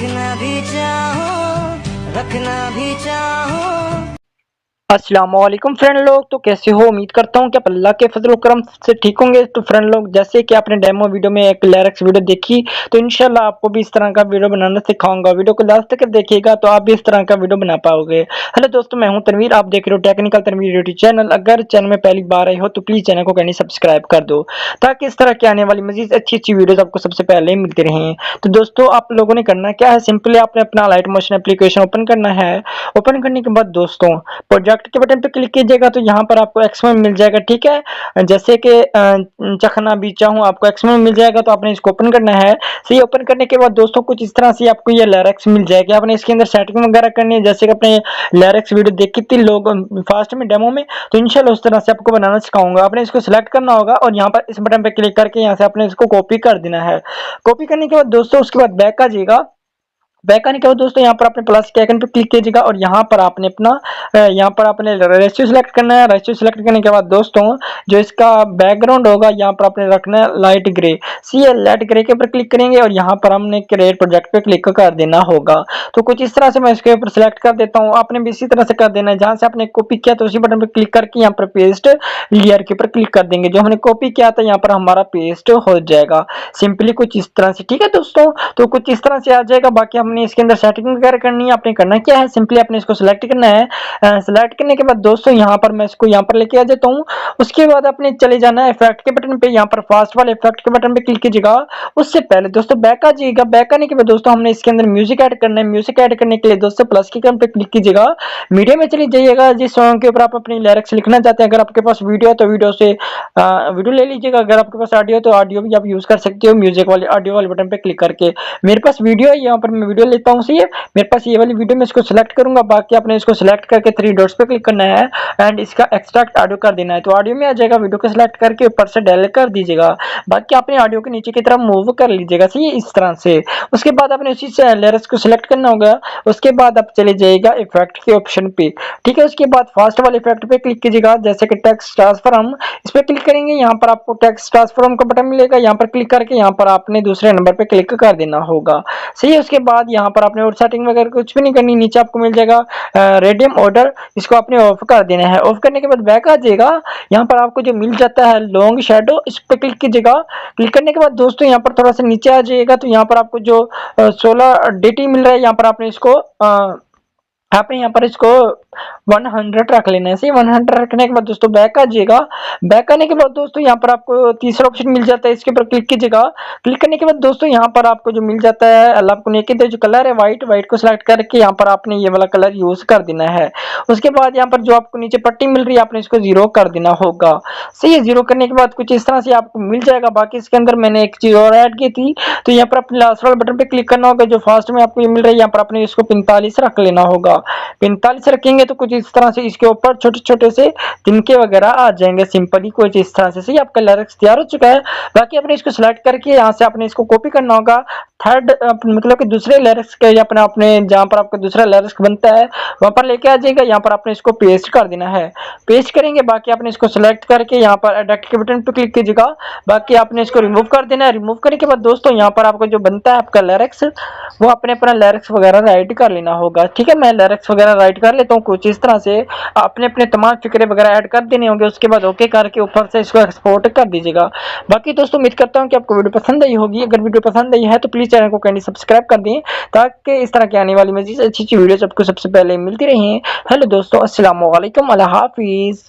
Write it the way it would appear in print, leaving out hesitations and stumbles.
रखना भी चाहो, रखना भी चाहो। अस्सलामुअलैकुम फ्रेंड लोग, तो कैसे हो? उम्मीद करता हूँ कि आप अल्लाह के फजल करम से ठीक होंगे। तो फ्रेंड लोग, जैसे कि आपने डेमो वीडियो में एक लिरिक्स वीडियो देखी, तो इंशाल्लाह आपको भी इस तरह का वीडियो बनाना सिखाऊंगा। वीडियो को लास्ट तक देखिएगा तो आप भी इस तरह का वीडियो बना पाओगे। हेलो दोस्तों, मैं हूं तनवीर, आप देख रहे हो टेक्निकल तनवीर यूट्यूब चैनल। अगर चैनल में पहली बार आए हो तो प्लीज चैनल को कहनी सब्सक्राइब कर दो, ताकि इस तरह की आने वाली मजीद अच्छी अच्छी वीडियोस आपको सबसे पहले मिलती रहें। तो दोस्तों, आप लोगों ने करना क्या है, सिंपली आपने अपना लाइट मोशन एप्लीकेशन ओपन करना है। ओपन करने के बाद दोस्तों, प्रोजेक्ट के बटन पे क्लिक कीजिएगा तो यहाँ पर आपको एक्सएमएल मिल जाएगा। ठीक है, जैसे कि चखना भी चाहूँ, आपको एक्सएमएल मिल जाएगा तो आपने इसको ओपन करना है। सही, ओपन करने के बाद दोस्तों कुछ इस तरह से आपको ये लिरिक्स मिल जाएगी। आपने इसके अंदर सेटिंग वगैरह करनी है, जैसे कि अपने लिरिक्स वीडियो देखी थी लोग फास्ट में डेमो में, तो इंशाल्लाह उस तरह से आपको बनाना सिखाऊंगा। आपने इसको सिलेक्ट करना होगा और यहाँ पर इस बटन पे क्लिक करके यहाँ से आपने इसको कॉपी कर देना है। कॉपी करने के बाद दोस्तों उसके बाद बैक आ जाइएगा। बैक आने के बाद दोस्तों यहाँ पर आपने प्लस के आइकन पे क्लिक कीजिएगा और यहाँ पर आपने अपना यहाँ पर आपने रेशियो सिलेक्ट करना है। रेशियो सिलेक्ट करने के बाद दोस्तों जो इसका बैकग्राउंड होगा यहाँ पर आपने रखना है लाइट ग्रे। सी लाइट ग्रे के ऊपर क्लिक करेंगे और यहाँ पर हमने क्रिएट प्रोजेक्ट पे क्लिक कर देना होगा। तो कुछ इस तरह से मैं इसके ऊपर सिलेक्ट कर देता हूँ। आपने भी इसी तरह से कर देना है। जहाँ से आपने कॉपी किया तो उसी बटन पर क्लिक करके यहाँ पर पेस्ट लेयर के ऊपर क्लिक कर देंगे। जो हमने कॉपी किया था यहाँ पर हमारा पेस्ट हो जाएगा सिंपली कुछ इस तरह से। ठीक है दोस्तों, तो कुछ इस तरह से आ जाएगा। बाकी हमने इसके अंदर सेटिंग वगैरह करनी है। आपने करना क्या है, सिंपली आपने इसको सिलेक्ट करना है। सिलेक्ट करने के बाद दोस्तों यहाँ पर मैं इसको यहाँ पर लेके आ जाता हूँ। उसके बाद आपने चले जाना है इफेक्ट के बटन पे। यहाँ पर फास्ट वाले इफेक्ट के बटन पे क्लिक कीजिएगा। उससे पहले दोस्तों बैक आ जाइएगा। बैक आने के बाद दोस्तों हमने इसके अंदर म्यूजिक ऐड करना है। म्यूजिक ऐड करने के लिए दोस्तों प्लस के आइकन पे क्लिक कीजिएगा। मीडिया में चली जाइएगा। जिस सॉन्ग के ऊपर आप अपनी लिरिक्स लिखना चाहते हैं, अगर आपके पास वीडियो है तो वीडियो से वीडियो ले लीजिएगा। अगर आपके पास ऑडियो तो ऑडियो भी आप यूज कर सकते हो म्यूजिक वाले ऑडियो वाले बटन पे क्लिक करके। मेरे पास वीडियो है, यहाँ पर मैं वीडियो लेता हूँ। सही है, मेरे पास ये वाली वीडियो में इसको सिलेक्ट करूंगा। बाकी आपने इसको सिलेक्ट करके थ्री डॉट्स पे क्लिक करना है एंड इसका एक्सट्रैक्ट ऑडियो कर देना है। तो ऑडियो में आ जाएगा, वीडियो को सिलेक्ट करके ऊपर से डेलीट कर दीजिएगा। बाकी आपने ऑडियो के नीचे की तरफ मूव कर लीजिएगा। सही है, इस तरह से। उसके बाद आपने उसी से लिरिक्स को सिलेक्ट करना होगा। उसके बाद आप चले जाइएगा इफेक्ट के ऑप्शन पे। ठीक है, उसके बाद फास्ट वाले इफेक्ट पे क्लिक कीजिएगा, जैसे कि टेक्स्ट ट्रांसफॉर्म। इस पे क्लिक करेंगे, यहाँ पर आपको टेक्स्ट ट्रांसफॉर्म का बटन मिलेगा। यहाँ पर क्लिक करके यहाँ पर आपने दूसरे नंबर पे क्लिक कर देना होगा। सही है, उसके बाद यहाँ पर आपने और सेटिंग वगैरह कुछ भी नहीं करनी। नीचे आपको मिल जाएगा रेडियम ऑर्डर, इसको आपने ऑफ कर देना है। ऑफ करने के बाद बैक आ जाएगा। यहाँ पर आपको जो मिल जाता है लॉन्ग शैडो, इस पे क्लिक कीजिएगा। क्लिक करने के बाद दोस्तों यहाँ पर थोड़ा सा नीचे आ जाइएगा तो यहाँ पर आपको जो 16 DT मिल रहा है, यहाँ पर आपने इसको आपने यहाँ पर इसको 100 रख लेना है। सही, 100 रखने के बाद दोस्तों बैक आ जाइएगा। बैक आने के बाद दोस्तों यहाँ पर आपको तीसरा ऑप्शन मिल जाता है, इसके ऊपर क्लिक कीजिएगा। क्लिक करने के बाद दोस्तों यहाँ पर आपको जो मिल जाता है, अल्लाह आपको नहीं कहते, जो कलर है व्हाइट, व्हाइट को सिलेक्ट करके यहाँ पर आपने ये वाला कलर यूज कर देना है। उसके बाद यहाँ पर जो आपको नीचे पट्टी मिल रही है, आपने इसको 0 कर देना होगा। सही है, 0 करने के बाद कुछ इस तरह से आपको मिल जाएगा। बाकी इसके अंदर मैंने एक चीज और ऐड की थी, तो यहाँ पर अपने लास्ट वाले बटन पे क्लिक करना होगा। जो फास्ट में आपको ये मिल रहा है, यहाँ पर आपने इसको 45 रख लेना होगा। 45 रखेंगे तो कुछ इस तरह से इसके ऊपर छोटे छोटे से तिनके वगैरह आ जाएंगे सिंपली कुछ इस तरह से। सही, आपका लिरिक्स तैयार हो चुका है। बाकी आपने इसको सिलेक्ट करके यहाँ से आपने इसको कॉपी करना होगा। थर्ड मतलब कि दूसरे लिरिक्स के अपने जहाँ पर आपका दूसरा लिरिक्स बनता है वहां पर लेके आ जाएगा। यहाँ पर आपने इसको पेस्ट कर देना है। पेस्ट करेंगे, बाकी आपने इसको सिलेक्ट करके यहाँ पर एडिट के बटन पे क्लिक कीजिएगा। बाकी आपने इसको रिमूव कर देना है। रिमूव करने के बाद दोस्तों यहाँ पर आपको जो बनता है आपका लिरिक्स, वो अपने अपना लिरिक्स वगैरह राइट कर लेना होगा। ठीक है, मैं लिरिक्स वगैरह राइट कर लेता हूँ कुछ इस तरह से। आपने अपने तमाम फिक्रे वगैरह ऐड कर देने होंगे। उसके बाद ओके करके ऊपर से इसको एक्सपोर्ट कर दीजिएगा। बाकी दोस्तों उम्मीद करता हूँ कि आपको वीडियो पसंद आई होगी। अगर वीडियो पसंद आई है तो प्लीज चैनल को कैंडी सब्सक्राइब कर दें, ताकि इस तरह की आने वाली मजीद अच्छी अच्छी वीडियोस आपको सबसे पहले मिलती रहें। हेलो दोस्तों, अस्सलाम वालेकुम, अल्लाह हाफिज।